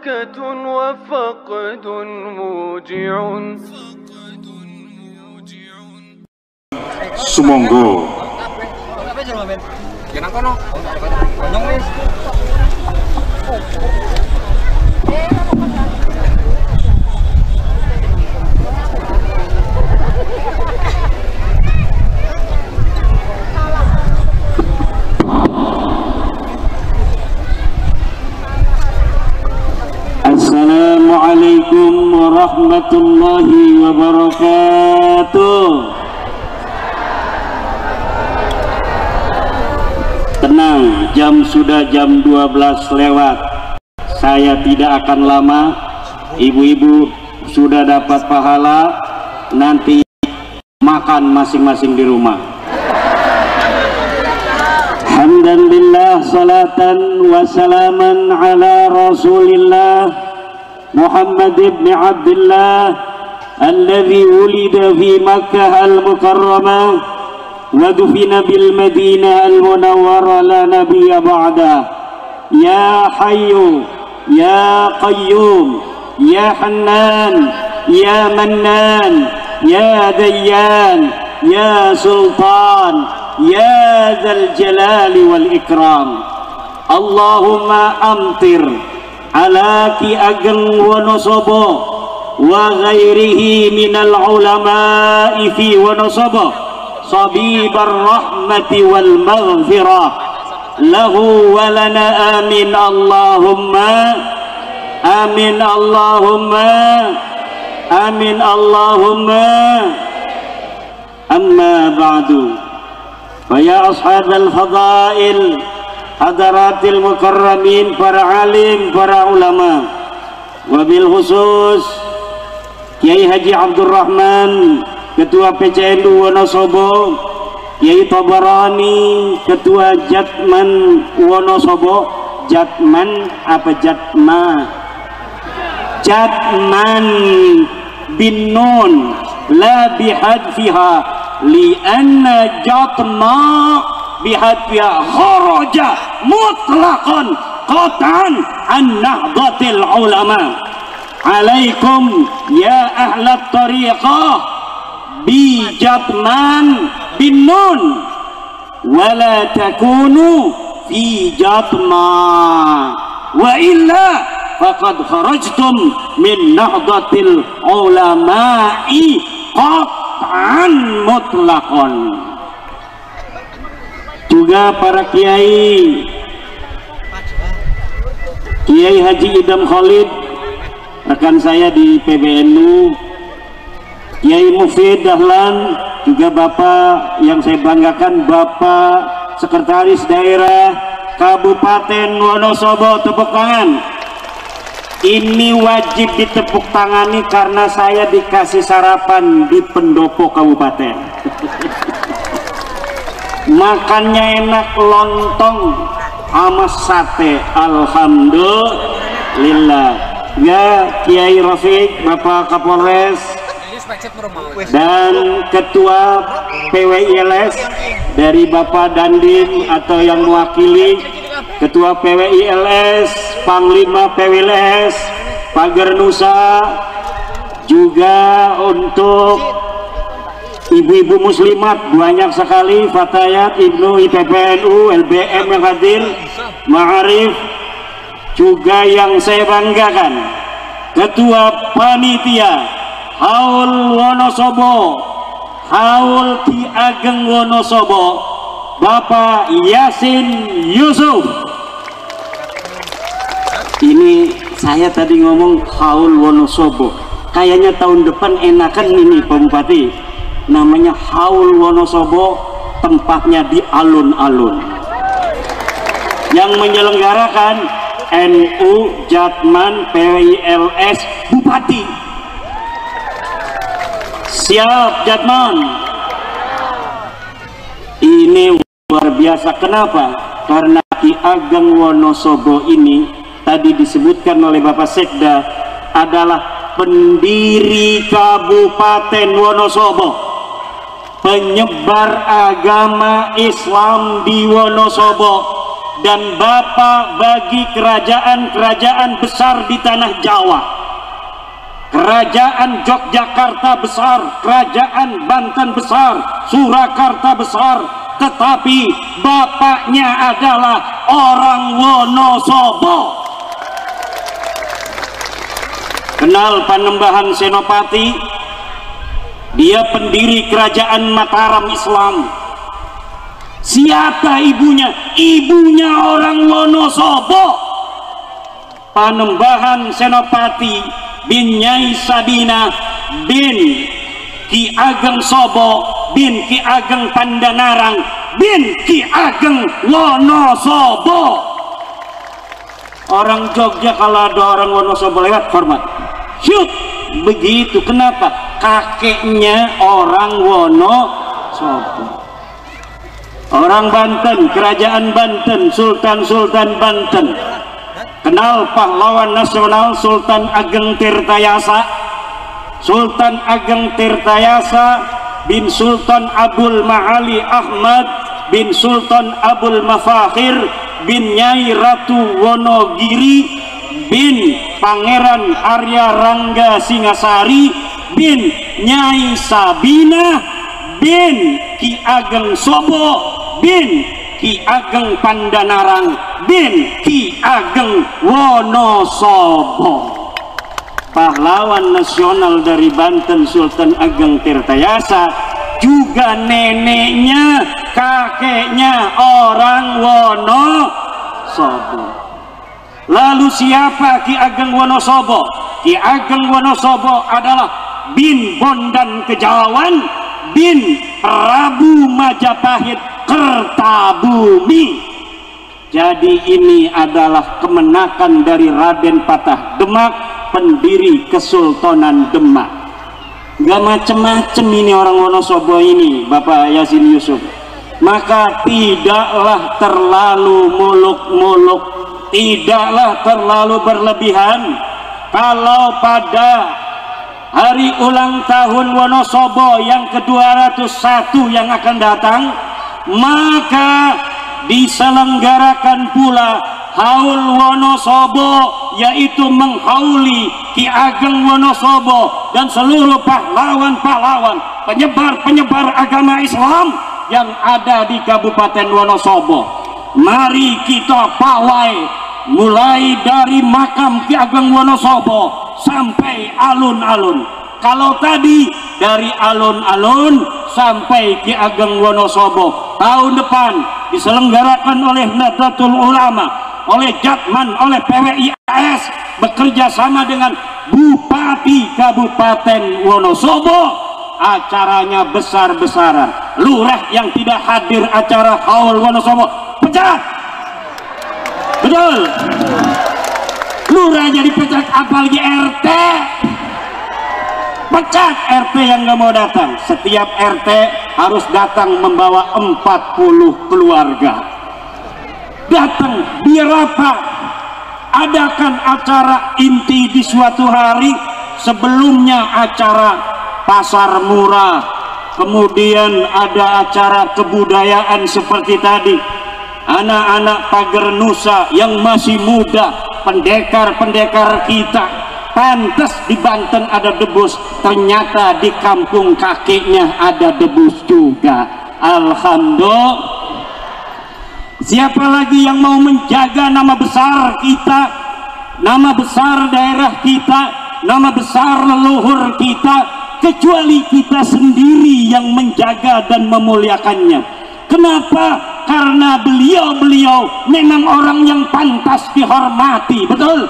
بركة وفقد موجع. Sumangga Assalamualaikum warahmatullahi wabarakatuh. Tenang, sudah jam 12 lewat. Saya tidak akan lama. Ibu-ibu sudah dapat pahala. Nanti makan masing-masing di rumah. Hamdan lillah, salatan wa salaman ala rasulillah Muhammad ibn Abdullah alladhi wulida fi Makkah al-Mukarramah wa dufina bil Madinah al-Munawwarah la nabiyya ba'da. Ya Hayyu ya Qayyum ya Hannan ya Mannan ya Dayyan ya Sultan ya Dzal Jalali wal Ikram. Allahumma amtir ala Ki Ageng Wonosobo wa ghairihi minal ulama'i fi Wonosobo sabibar rahmati wal maghfirah lahu wa lana amin Allahumma amin Allahumma amin Allahumma. Amma ba'du, ya ashabal fadail, hadaratil mukarramin, para alim, para ulama, wabil khusus Kiai Haji Abdurrahman, Ketua PCNU Wonosobo, Kiai Tabarani, Ketua Jatman Wonosobo. Jatman apa Jatma? Jatman bin nun la bihadfiha lianna Jatma bihadfiha kharaja mutlaqan qat'an an nahdlatil ulama. Alaikum ya ahlat tariqah bi Jatman bin nun wala takunu fi Jatma wa illa faqad kharajtum min nahdlatil ulama'i qat'an mutlaqan. Juga para kiai, Kiai Haji Idam Khalid, rekan saya di PBNU, Kiai Mufid Dahlan, juga Bapak yang saya banggakan, Bapak Sekretaris Daerah Kabupaten Wonosobo. Tepuk tangan. Ini wajib ditepuk tangani karena saya dikasih sarapan di pendopo kabupaten. Makannya enak, lontong sama sate, alhamdulillah. Ya Kiai Rafiq, Bapak Kapolres dan Ketua PWILS dari Bapak Dandim atau yang mewakili Ketua PWILS, Panglima PWILS, Pagar Nusa, juga untuk ibu-ibu muslimat banyak sekali, Fatayat, Ibnu, IPPNU, LBM yang hadir, Ma'arif, juga yang saya banggakan Ketua Panitia Haul Wonosobo, Haul Ki Ageng Wonosobo, Bapak Yasin Yusuf. Ini saya tadi ngomong Haul Wonosobo, kayaknya tahun depan enakan ini Pak Bupati, namanya Haul Wonosobo, tempatnya di alun-alun. Yang menyelenggarakan NU, Jatman, PWILS, Bupati. Siap Jatman. Ini luar biasa. Kenapa? Karena Ki Ageng Wonosobo ini tadi disebutkan oleh Bapak Sekda adalah pendiri Kabupaten Wonosobo, penyebar agama Islam di Wonosobo, dan bapak bagi kerajaan-kerajaan besar di tanah Jawa. Kerajaan Yogyakarta besar, kerajaan Banten besar, Surakarta besar, tetapi bapaknya adalah orang Wonosobo. Kenal Panembahan Senopati? Dia pendiri kerajaan Mataram Islam. Siapa ibunya? Ibunya orang Wonosobo. Panembahan Senopati bin Nyai Sabina bin Ki Ageng Sobo bin Ki Ageng Pandanarang bin Ki Ageng Wonosobo. Orang Jogja kalau ada orang Wonosobo lewat hormat. Syuk, begitu. Kenapa? Kakeknya orang Wonosobo. Orang Banten, kerajaan Banten, Sultan Banten. Kenal pahlawan nasional Sultan Ageng Tirtayasa. Sultan Ageng Tirtayasa bin Sultan Abdul Maali Ahmad bin Sultan Abdul Mafakhir bin Nyai Ratu Wonogiri bin Pangeran Arya Rangga Singasari bin Nyai Sabina bin Ki Ageng Sobo bin Ki Ageng Pandanarang bin Ki Ageng Wonosobo. Pahlawan nasional dari Banten Sultan Ageng Tirtayasa, juga neneknya, kakeknya orang Wonosobo. Lalu siapa Ki Ageng Wonosobo? Ki Ageng Wonosobo adalah bin Bondan Kejawan bin Prabu Majapahit Kertabumi. Jadi ini adalah kemenakan dari Raden Patah Demak, pendiri Kesultanan Demak. Gak macem-macem ini orang Wonosobo ini, Bapak Yasin Yusuf. Maka tidaklah terlalu muluk-muluk, tidaklah terlalu berlebihan kalau pada hari ulang tahun Wonosobo yang ke-201 yang akan datang, maka diselenggarakan pula haul Wonosobo, yaitu menghauli Ki Ageng Wonosobo dan seluruh pahlawan-pahlawan penyebar agama Islam yang ada di Kabupaten Wonosobo. Mari kita pawai mulai dari makam Ki Ageng Wonosobo sampai alun-alun. Kalau tadi dari alun-alun sampai Ki Ageng Wonosobo, tahun depan diselenggarakan oleh Nahdlatul Ulama, oleh Jatman, oleh PWIAS bekerja sama dengan Bupati Kabupaten Wonosobo. Acaranya besar-besaran. Lurah yang tidak hadir acara haul Wonosobo pecat. Betul. Lurahnya dipecat, apalagi RT. Pecat RT yang gak mau datang. Setiap RT harus datang membawa 40 keluarga. Datang biar apa? Adakan acara inti di suatu hari, sebelumnya acara pasar murah, kemudian ada acara kebudayaan seperti tadi. Anak-anak pagar nusa yang masih muda, pendekar-pendekar kita, pantas di Banten ada debus, ternyata di kampung kakeknya ada debus juga. Alhamdulillah. Siapa lagi yang mau menjaga nama besar kita, nama besar daerah kita, nama besar leluhur kita, kecuali kita sendiri yang menjaga dan memuliakannya? Kenapa? Karena beliau-beliau memang orang yang pantas dihormati. Betul?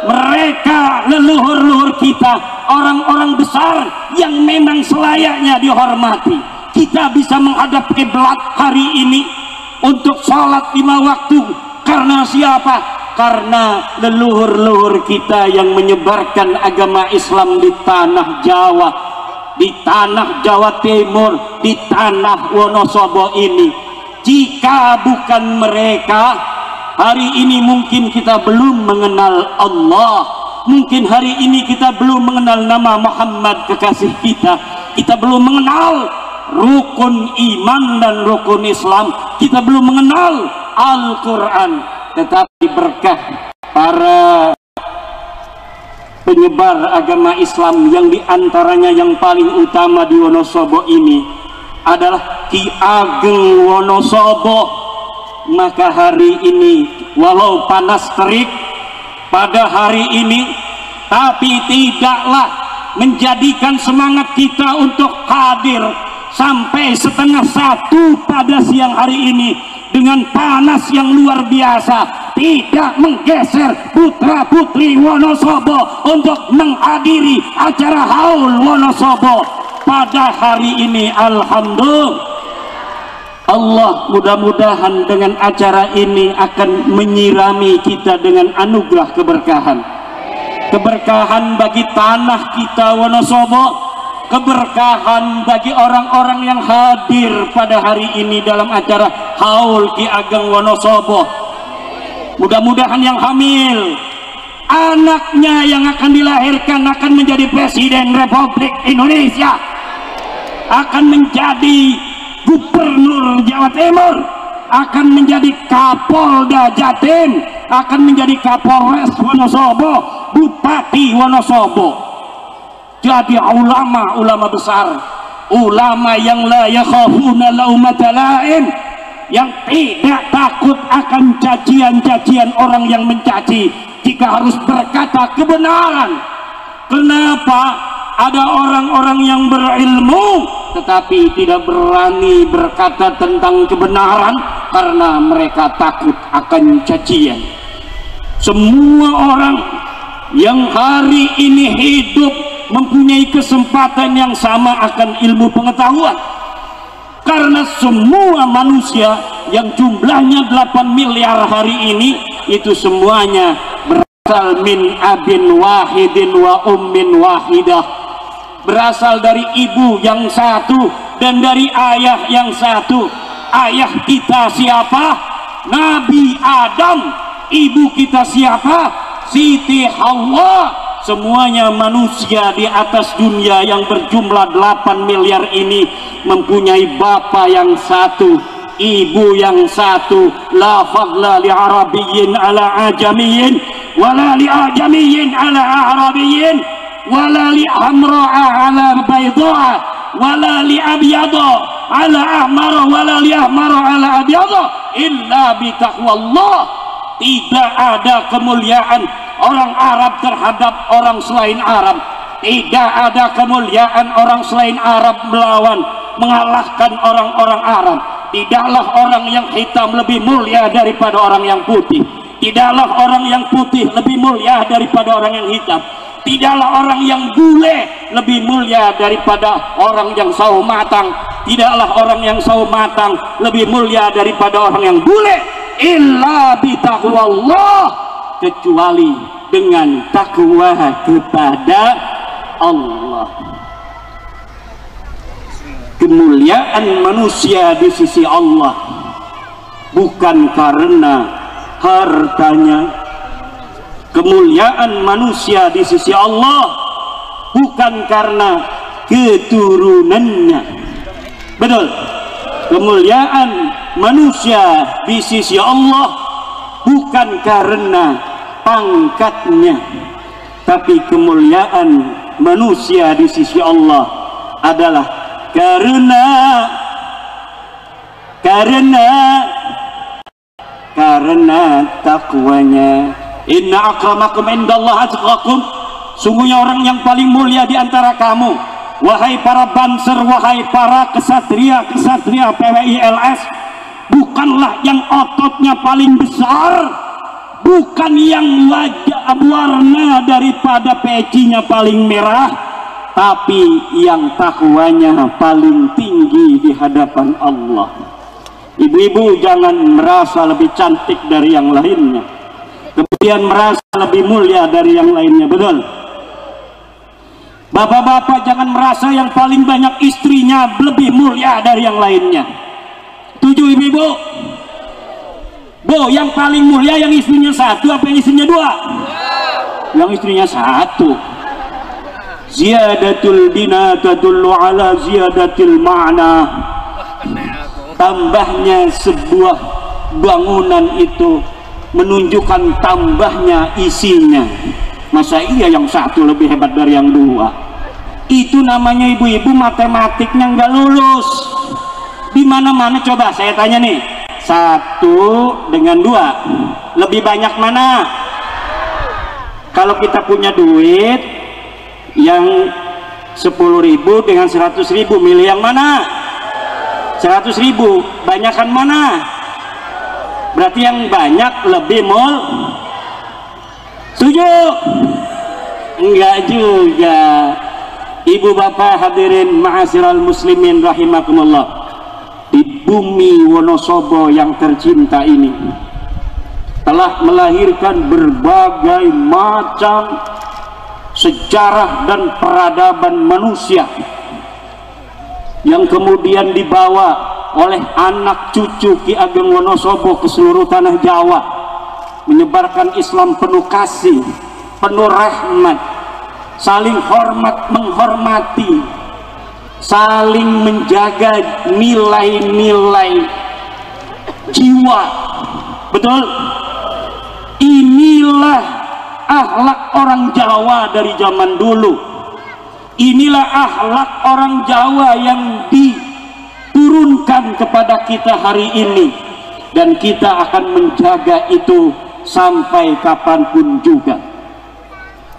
Mereka leluhur-leluhur kita, orang-orang besar yang memang selayaknya dihormati. Kita bisa menghadap kiblat hari ini untuk sholat 5 waktu karena siapa? Karena leluhur-leluhur kita yang menyebarkan agama Islam di tanah Jawa, di tanah Jawa Timur, di tanah Wonosobo ini. Jika bukan mereka, hari ini mungkin kita belum mengenal Allah, mungkin hari ini kita belum mengenal nama Muhammad kekasih kita, kita belum mengenal rukun iman dan rukun Islam, kita belum mengenal Al-Quran, tetapi berkah para penyebar agama Islam yang diantaranya yang paling utama di Wonosobo ini adalah Ki Ageng Wonosobo. Maka hari ini walau panas terik pada hari ini, tapi tidaklah menjadikan semangat kita untuk hadir sampai 12:30 pada siang hari ini dengan panas yang luar biasa, tidak menggeser putra putri Wonosobo untuk menghadiri acara haul Wonosobo pada hari ini. Alhamdulillah, Allah mudah-mudahan dengan acara ini akan menyirami kita dengan anugerah keberkahan, keberkahan bagi tanah kita Wonosobo, keberkahan bagi orang-orang yang hadir pada hari ini dalam acara haul Ki Ageng Wonosobo. Mudah-mudahan yang hamil, anaknya yang akan dilahirkan akan menjadi Presiden Republik Indonesia, akan menjadi Gubernur Jawa Timur, akan menjadi Kapolda Jatim, akan menjadi Kapolres Wonosobo, Bupati Wonosobo. Jadi ulama-ulama besar, ulama yang la yakhafuna laumata laim, yang tidak takut akan cacian-cacian orang yang mencaci jika harus berkata kebenaran. Kenapa? Ada orang-orang yang berilmu tetapi tidak berani berkata tentang kebenaran karena mereka takut akan cacian. Semua orang yang hari ini hidup mempunyai kesempatan yang sama akan ilmu pengetahuan, karena semua manusia yang jumlahnya 8 miliar hari ini itu semuanya berasal min abin wahidin wa ummin wahidah, berasal dari ibu yang satu dan dari ayah yang satu. Ayah kita siapa? Nabi Adam. Ibu kita siapa? Siti Hawa. Semuanya manusia di atas dunia yang berjumlah 8 miliar ini mempunyai bapa yang satu, ibu yang satu. La fadla li arabiyyin ala ajamiyyin wala li ajamiyyin ala arabiyyin wala li hamra'a ala bayda'a wala li abyada ala ahmara wala li ahmara ala abyada illa bi taqwallah. Tidak ada kemuliaan orang Arab terhadap orang selain Arab, tidak ada kemuliaan orang selain Arab melawan mengalahkan orang-orang Arab. Tidaklah orang yang hitam lebih mulia daripada orang yang putih, tidaklah orang yang putih lebih mulia daripada orang yang hitam, tidaklah orang yang bule lebih mulia daripada orang yang sawo matang, tidaklah orang yang sawo matang lebih mulia daripada orang yang bule. Illa bitaqwallah, kecuali dengan takwa kepada Allah. Kemuliaan manusia di sisi Allah bukan karena hartanya, kemuliaan manusia di sisi Allah bukan karena keturunannya. Betul? Kemuliaan manusia di sisi Allah bukan karena pangkatnya, tapi kemuliaan manusia di sisi Allah adalah karena takwanya. Inna akramakum indallah atqakum, sungguhnya orang yang paling mulia di antara kamu, wahai para banser, wahai para kesatria PWI-LS, bukanlah yang ototnya paling besar, bukan yang wajah warna daripada pecinya paling merah, tapi yang takwanya paling tinggi di hadapan Allah. Ibu-ibu jangan merasa lebih cantik dari yang lainnya, kemudian merasa lebih mulia dari yang lainnya. Betul? Bapak-bapak jangan merasa yang paling banyak istrinya lebih mulia dari yang lainnya. Tujuh ibu-ibu? Bu, yang paling mulia yang istrinya satu apa yang istrinya dua? Yang istrinya satu. Ziyadatul bina tadullu ala ziyadatil ma'na. Tambahnya sebuah bangunan itu menunjukkan tambahnya isinya. Masa iya yang satu lebih hebat dari yang dua? Itu namanya ibu-ibu matematiknya nggak lulus. Di mana-mana coba saya tanya nih, 1 dengan 2 lebih banyak mana? Kalau kita punya duit yang 10.000 dengan 100.000, milih yang mana? 100.000. Banyakan mana? Berarti yang banyak lebih setuju? Enggak juga. Ibu bapak hadirin ma'asyiral muslimin rahimakumullah, di bumi Wonosobo yang tercinta ini telah melahirkan berbagai macam sejarah dan peradaban manusia yang kemudian dibawa oleh anak cucu Ki Ageng Wonosobo ke seluruh tanah Jawa, menyebarkan Islam penuh kasih, penuh rahmat, saling hormat menghormati, saling menjaga nilai-nilai jiwa. Betul? Inilah akhlak orang Jawa dari zaman dulu. Inilah akhlak orang Jawa yang diturunkan kepada kita hari ini, dan kita akan menjaga itu sampai kapanpun juga.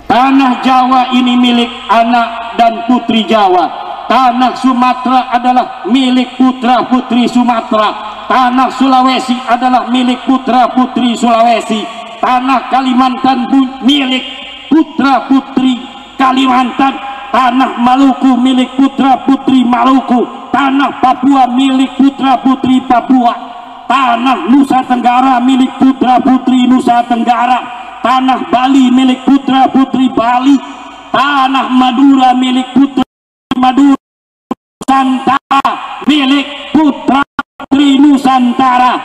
Tanah Jawa ini milik anak dan putri Jawa. Tanah Sumatera adalah milik putra putri Sumatera. Tanah Sulawesi adalah milik putra putri Sulawesi. Tanah Kalimantan milik putra putri Kalimantan. Tanah Maluku milik putra putri Maluku. Tanah Papua milik putra putri Papua. Tanah Nusa Tenggara milik putra putri Nusa Tenggara. Tanah Bali milik putra putri Bali. Tanah Madura milik putra Madura. Nusantara milik putra putri Nusantara.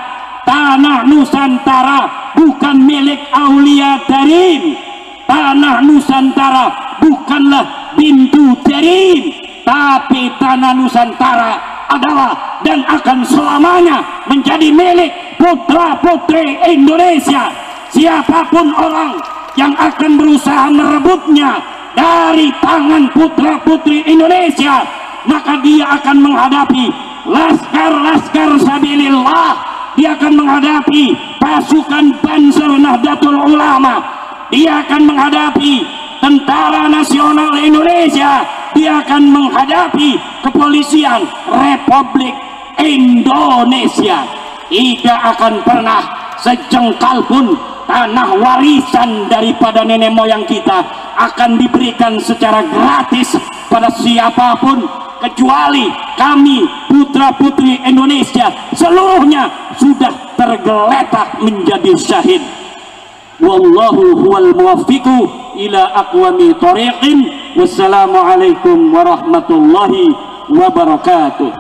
Tanah Nusantara bukan milik Aulia Darim. Tanah Nusantara bukanlah Bintu Darim, tapi tanah Nusantara adalah dan akan selamanya menjadi milik putra putri Indonesia. Siapapun orang yang akan berusaha merebutnya dari tangan putra putri Indonesia, maka dia akan menghadapi laskar-laskar sabilillah, dia akan menghadapi pasukan Banser Nahdlatul Ulama, dia akan menghadapi Tentara Nasional Indonesia, dia akan menghadapi kepolisian Republik Indonesia. Tidak akan pernah sejengkal pun tanah warisan daripada nenek moyang kita akan diberikan secara gratis pada siapapun, kecuali kami putra putri Indonesia seluruhnya sudah tergeletak menjadi syahid. Wallahu huwal muwaffiqu ila aqwami thoriqin. Wassalamualaikum warahmatullahi wabarakatuh.